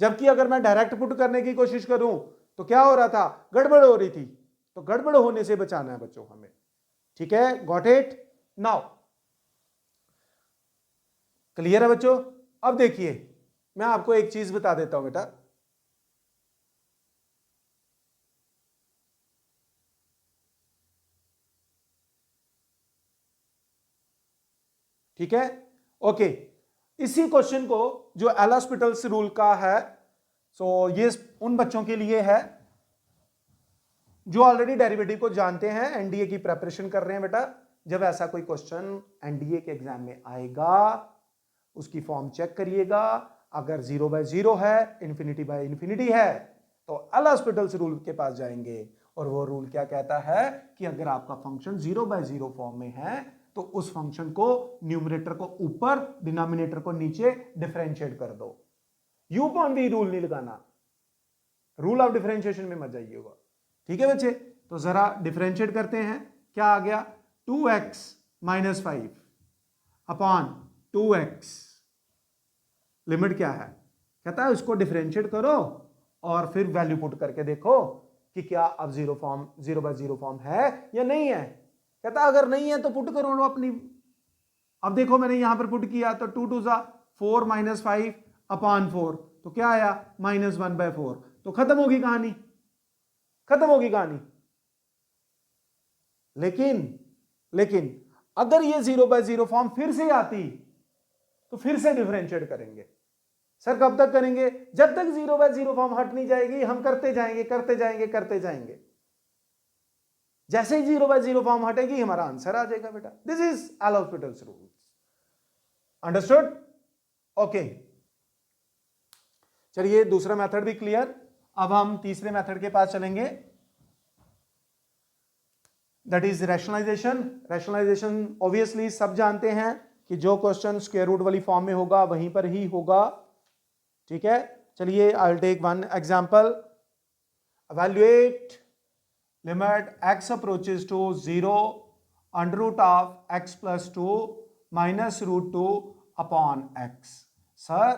जबकि अगर मैं डायरेक्ट पुट करने की कोशिश करूं तो क्या हो रहा था, गड़बड़ हो रही थी। तो गड़बड़ होने से बचाना है बच्चों हमें, ठीक है, गॉट इट नाउ, क्लियर है बच्चों। अब देखिए मैं आपको एक चीज बता देता हूं बेटा, ठीक है, ओके। इसी क्वेश्चन को जो एल हॉस्पिटल्स रूल का है, सो ये उन बच्चों के लिए है जो ऑलरेडी डेरिवेटिव को जानते हैं, एनडीए की प्रिपरेशन कर रहे हैं बेटा। जब ऐसा कोई क्वेश्चन एनडीए के एग्जाम में आएगा उसकी फॉर्म चेक करिएगा, अगर 0/0 है, ∞/∞ है, तो एल हॉस्पिटल्स रूल के पास जाएंगे और वो रूल क्या कहता है कि अगर आपका फंक्शन 0/0 फॉर्म में है तो उस फंक्शन को न्यूमरेटर को ऊपर, डिनोमिनेटर को नीचे डिफरेंशिएट कर दो। यू अपॉन वी रूल नहीं लगाना, रूल ऑफ डिफरेंशिएशन में मत जाइएगा, ठीक है बच्चे। तो जरा डिफरेंशिएट करते हैं, क्या आ गया, 2x -5 अपॉन 2x, लिमिट क्या है, कहता है उसको डिफरेंशिएट करो और फिर वैल्यू पुट करके देखो कि क्या अब 0/0 फॉर्म है या नहीं है। कहता अगर नहीं है तो पुट करो अपनी। अब देखो मैंने यहां पर पुट किया तो 2 2 4 -5 अपॉन 4, तो क्या आया -1/4। तो खत्म होगी कहानी, खत्म होगी कहानी। लेकिन अगर ये 0/0 फॉर्म फिर से आती तो फिर से डिफरेंशिएट करेंगे। सर कब तक करेंगे, जब तक 0/0 फॉर्म हट नहीं जाएगी हम करते जाएंगे। जैसे ही 0/0 फॉर्म हटेगी हमारा आंसर आ जाएगा बेटा। This is L hospitals rules, understood, okay. चलिए दूसरा मेथड भी क्लियर, अब हम तीसरे मेथड के पास चलेंगे, that is rationalisation. Rationalisation obviously सब जानते हैं कि जो क्वेश्चन स्क्वायर रूट वाली फॉर्म में होगा वहीं पर ही होगा, ठीक है। चलिए I will take one example, evaluate limit x approaches to 0 under root of x plus 2 minus root 2 upon x। Sir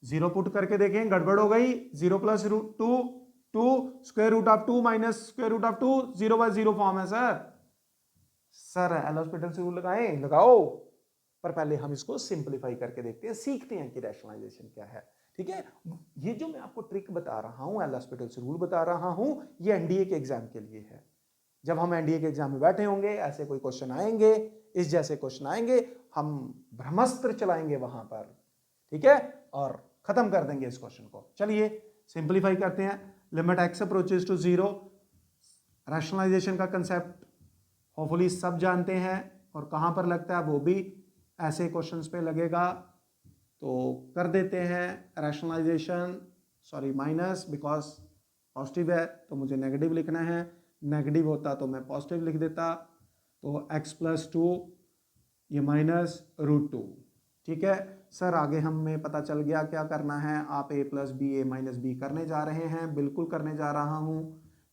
0 put करके देखें, गड़बड़ हो गई, 0 + √2 2 स्क्वायर रूट ऑफ 2 माइनस स्क्वायर रूट ऑफ 2 0/0 फॉर्म है सर एल हॉस्पिटल्स रूल लगाएं, लगाओ, पर पहले हम इसको सिंप्लीफाई करके देखते हैं, सीखते हैं कि रैशनलाइजेशन क्या है, ठीक है। ये जो मैं आपको ट्रिक बता रहा हूं, एल हॉस्पिटल्स रूल बता रहा हूं, ये एनडीए के एग्जाम के लिए है। जब हम एनडीए के एग्जाम में बैठे होंगे, ऐसे कोई क्वेश्चन आएंगे, इस जैसे क्वेश्चन आएंगे, हम ब्रह्मास्त्र चलाएंगे वहां पर, ठीक है, और खत्म कर देंगे इस क्वेश्चन को। चलिए सिंप्लीफाई करते हैं, limit x approaches to 0, rationalisation का कंसेप्ट होपफुली सब जानते हैं, और कहां पर लगता है वो भी ऐसे क्वेश्चंस पे लगेगा, तो कर देते हैं rationalisation, sorry minus because positive है तो मुझे नेगेटिव लिखना है, नेगेटिव होता तो मैं पॉजिटिव लिख देता, तो x+2 ये -√2। ठीक है सर, आगे हमें पता चल गया क्या करना है। आप a + b a - b करने जा रहे हैं, बिल्कुल करने जा रहा हूं।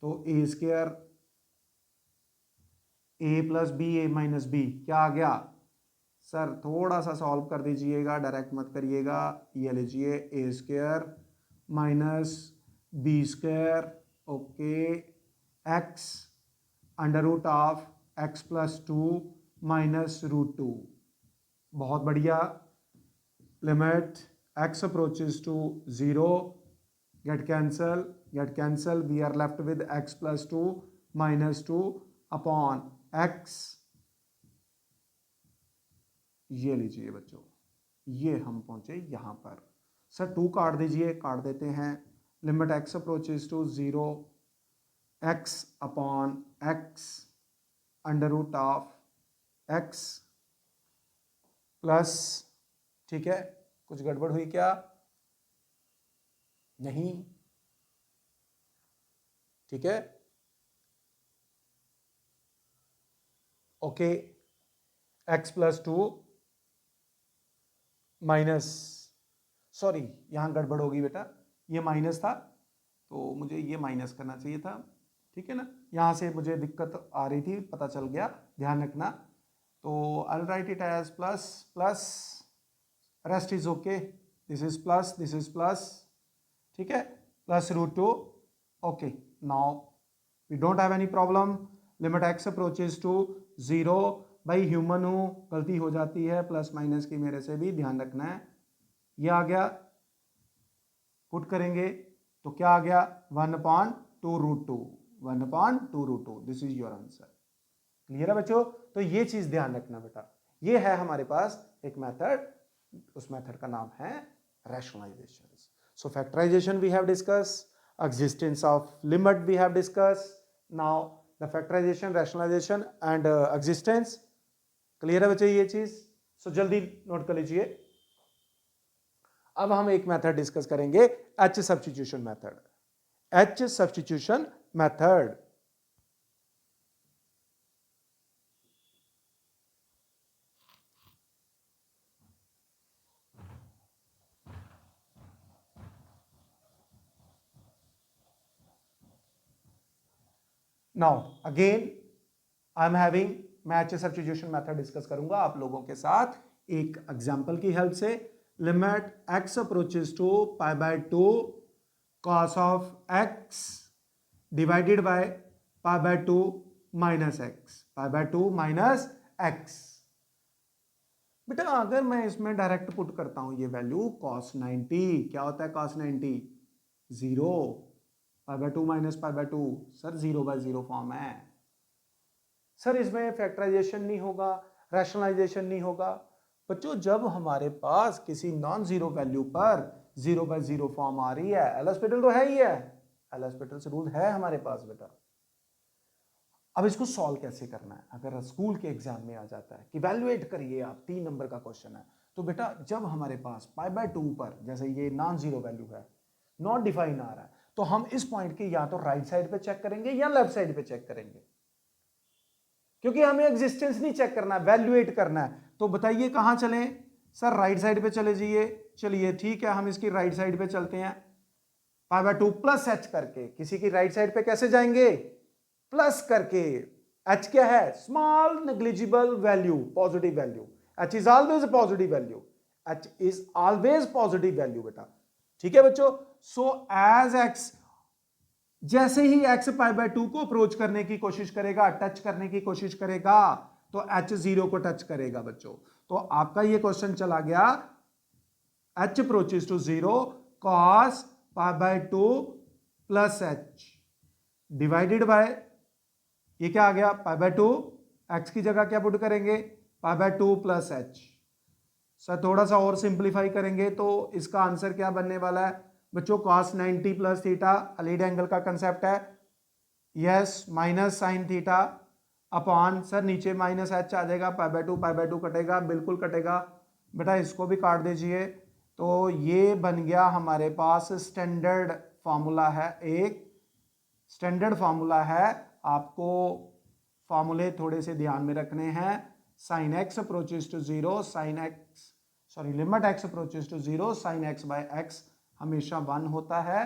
तो a² a + b a - b क्या आ गया सर, थोड़ा सा सॉल्व कर दीजिएगा, डायरेक्ट मत करिएगा। ये लीजिए a² - b², okay, x √of x+2 -√2। बहुत बढ़िया। Limit x approaches to 0, get cancel, we are left with x+2 -2 upon x। ये लीजिए बच्चों, ये हम पहुंचे यहां पर। सर 2 काट दीजिए, काट देते हैं। Limit x approaches to 0, x upon x √of x plus, ठीक है, कुछ गड़बड़ हुई क्या? नहीं, ठीक है, ओके, x+2 माइनस, सॉरी यहां गड़बड़ होगी बेटा, ये माइनस था तो मुझे ये माइनस करना चाहिए था, ठीक है ना, यहां से मुझे दिक्कत आ रही थी, पता चल गया, ध्यान रखना। तो I will write it as plus plus, rest is okay, this is plus, this is plus, ठीक है, +√2, okay. Now we don't have any problem. Limit x approaches to 0, भाई ह्यूमन हूं, गलती हो जाती है, प्लस माइनस की मेरे से भी ध्यान रखना है। ये आ गया, पुट करेंगे तो क्या आ गया, 1/2√2, 1/2√2, this is your answer. Clear है बच्चों? तो ये चीज ध्यान रखना बेटा, ये है हमारे पास एक मेथड, उस मेथड का नाम है rationalisation. So factorisation we have discuss, existence of limit we have discussed, now the factorization, rationalization and existence। Clear है बच्चे ये चीज? सो जल्दी नोट कर लीजिए। अब हम एक मेथड डिस्कस करेंगे, H substitution method. H substitution method, now again I am having, मैं एच सब्स्टिट्यूशन मेथड डिस्कस करूंगा आप लोगों के साथ एक एग्जांपल की हेल्प से। Limit x approaches to π/2 cos of x divided by π/2 minus x, π/2 minus x। बेटा अगर मैं इसमें डायरेक्ट पुट करता हूं ये वैल्यू cos 90, क्या होता है cos 90? 0, π/2 माइनस π/2, सर 0/0 फॉर्म है। सर इसमें फैक्टराइजेशन नहीं होगा, रैशनलाइजेशन नहीं होगा। बच्चों जब हमारे पास किसी नॉन जीरो वैल्यू पर 0/0 फॉर्म आ रही है, एल हॉस्पिटल तो है ही है, एल हॉस्पिटल से रूल है हमारे पास बेटा। अब इसको सॉल्व कैसे करना है? अगर स्कूल के एग्जाम में आ जाता है कि इवैल्यूएट करिए आप, 3 नंबर का क्वेश्चन है, तो बेटा जब हमारे पास π/2 पर जैसे ये नॉन जीरो वैल्यू है, नॉट डिफाइन आ रहा है, तो हम इस पॉइंट की या तो राइट साइड पे चेक करेंगे या लेफ्ट साइड पे चेक करेंगे, क्योंकि हमें एग्जिस्टेंस नहीं चेक करना है, वैल्यूएट करना है। तो बताइए कहां चलें? सर राइट साइड पे चले जाइए। चलिए ठीक है, हम इसकी राइट साइड पे चलते हैं, π/2 प्लस h करके। किसी की राइट साइड पे कैसे जाएंगे? प्लस करके। h क्या है? Small negligible value, positive value. h is always positive value, h is always positive value बेटा। ठीक है बच्चों? सो एज x, जैसे ही x π/2 को अप्रोच करने की कोशिश करेगा, टच करने की कोशिश करेगा, तो h 0 को टच करेगा बच्चों। तो आपका ये क्वेश्चन चला गया, h approaches to 0 cos π/2 plus h divided by, ये क्या आ गया, π/2, x की जगह क्या पुट करेंगे, π/2 प्लस h। सर थोड़ा सा और सिंप्लीफाई करेंगे तो इसका आंसर क्या बनने वाला है बच्चों? cos 90 plus theta, lead angle का कंसेप्ट है, yes, minus sine theta upon, sir नीचे माइनस h आ जाएगा, π/2 कटेगा, बिल्कुल कटेगा बेटा, इसको भी काट दीजिए। तो ये बन गया हमारे पास स्टैंडर्ड फार्मूला है, एक स्टैंडर्ड फार्मूला है आपको फॉर्मूले थोड़े से ध्यान में रखने हैं। Sine x approaches to zero, limit x approaches to zero, sine x by x हमेशा 1 होता है।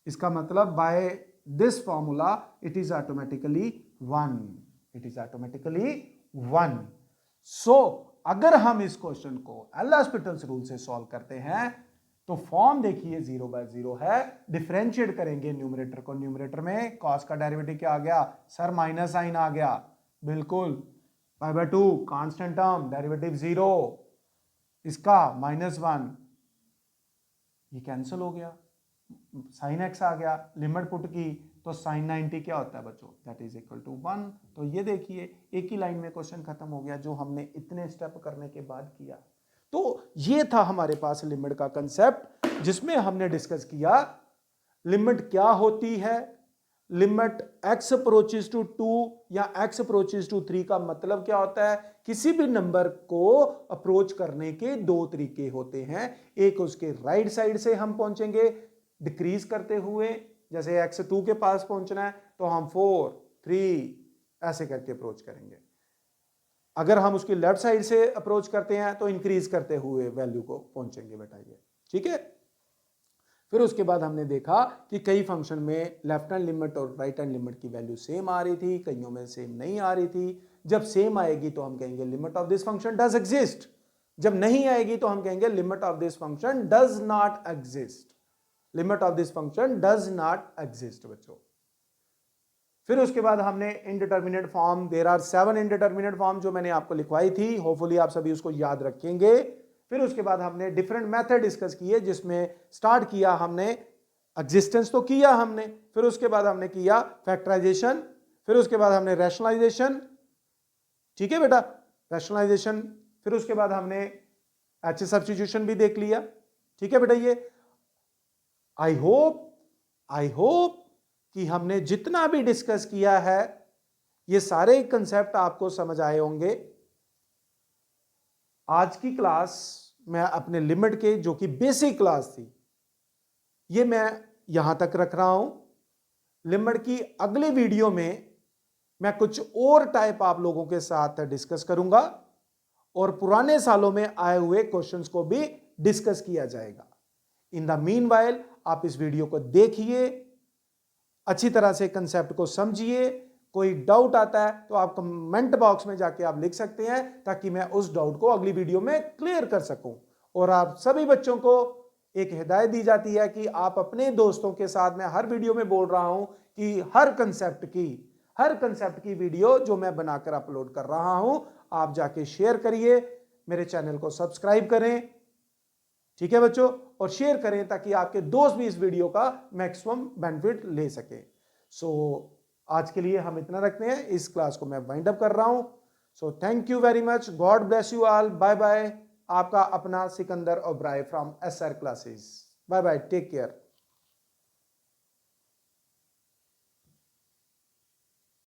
इसका मतलब by this formula it is automatically 1, it is automatically 1। So अगर हम इस क्वेश्चन को एल हॉस्पिटल्स रूल से सॉल्व करते हैं तो फॉर्म देखिए 0/0 है। डिफरेंशिएट करेंगे न्यूमरेटर को, न्यूमरेटर में कॉस का डेरिवेटिव क्या आ गया सर, माइनस साइन आ गया, बिल्कुल, π/2 कांस्टेंट टर्म, डेरिवेटिव 0, इसका -1, ये कैंसिल हो गया, साइन एक्स आ गया, लिमिट पुट की तो साइन 90 क्या होता है बच्चों, दैट इज इक्वल टू 1। तो ये देखिए एक ही लाइन में क्वेश्चन खत्म हो गया जो हमने इतने स्टेप करने के बाद किया। तो ये था हमारे पास लिमिट का कंसेप्ट, जिसमें हमने डिस्कस किया लिमिट क्या होती है, लिमिट x अप्रोचेस टू 2 या x अप्रोचेस टू 3 का मतलब क्या होता है। किसी भी नंबर को अप्रोच करने के 2 तरीके होते हैं, एक उसके राइट साइड से हम पहुंचेंगे डिक्रीज करते हुए, जैसे x2 के पास पहुंचना है तो हम 4, 3 ऐसे करके अप्रोच करेंगे। अगर हम उसकी लेफ्ट साइड से अप्रोच करते हैं तो इंक्रीज करते हुए वैल्यू को पहुंचेंगे बेटा, ये ठीक है। फिर उसके बाद हमने देखा कि कई फंक्शन में लेफ्ट हैंड लिमिट और राइट हैंड लिमिट की वैल्यू सेम आ रही थी, कईयों में सेम नहीं आ रही थी। जब सेम आएगी तो हम कहेंगे limit of this function does exist, जब नहीं आएगी तो हम कहेंगे limit of this function does not exist, limit of this function does not exist बच्चों। फिर उसके बाद हमने indeterminate form, there are 7 indeterminate form जो मैंने आपको लिखवाई थी, होपफुली आप सभी उसको याद रखेंगे। फिर उसके बाद हमने डिफरेंट मेथड डिस्कस किए, जिसमें स्टार्ट किया हमने एग्जिस्टेंस तो किया हमने, फिर उसके बाद हमने किया फैक्टराइजेशन, फिर उसके बाद हमने रैशनलाइजेशन, ठीक है बेटा, रैशनलाइजेशन, फिर उसके बाद हमने एच सब्स्टिट्यूशन भी देख लिया, ठीक है बेटा। ये आई होप कि हमने जितना भी डिस्कस किया है ये सारे कंसेप्ट आपको समझ आए होंगे। आज की क्लास मैं अपने लिमिट के, जो कि बेसिक क्लास थी, ये मैं यहां तक रख रहा हूं। लिमिट की अगले वीडियो में मैं कुछ और टाइप आप लोगों के साथ डिस्कस करूंगा और पुराने सालों में आए हुए क्वेश्चंस को भी डिस्कस किया जाएगा। इन द मीनवाइल आप इस वीडियो को देखिए, अच्छी तरह से कंसेप्ट को समझिए। कोई डाउट आता है तो आप कमेंट बॉक्स में जाके आप लिख सकते हैं, ताकि मैं उस डाउट को अगली वीडियो में क्लियर कर सकूं। और आप सभी बच्चों को एक हिदायत दी जाती है कि आप अपने दोस्तों के साथ, मैं हर वीडियो में बोल रहा हूं कि हर कंसेप्ट की वीडियो जो मैं बनाकर अपलोड कर रहा हूं, आप जाके शेयर करिए, मेरे चैनल को सब्सक्राइब करें, ठीक है बच्चों, और शेयर करें ताकि आपके दोस्त भी इस वीडियो का मैक्सिमम बेनिफिट ले सके। सो आज के लिए हम इतना रखते हैं, इस क्लास को मैं वाइंड अप कर रहा हूं। So thank you very much, God bless you all, bye bye. आपका अपना Sikandar Oberoi from SR classes, bye bye, take care.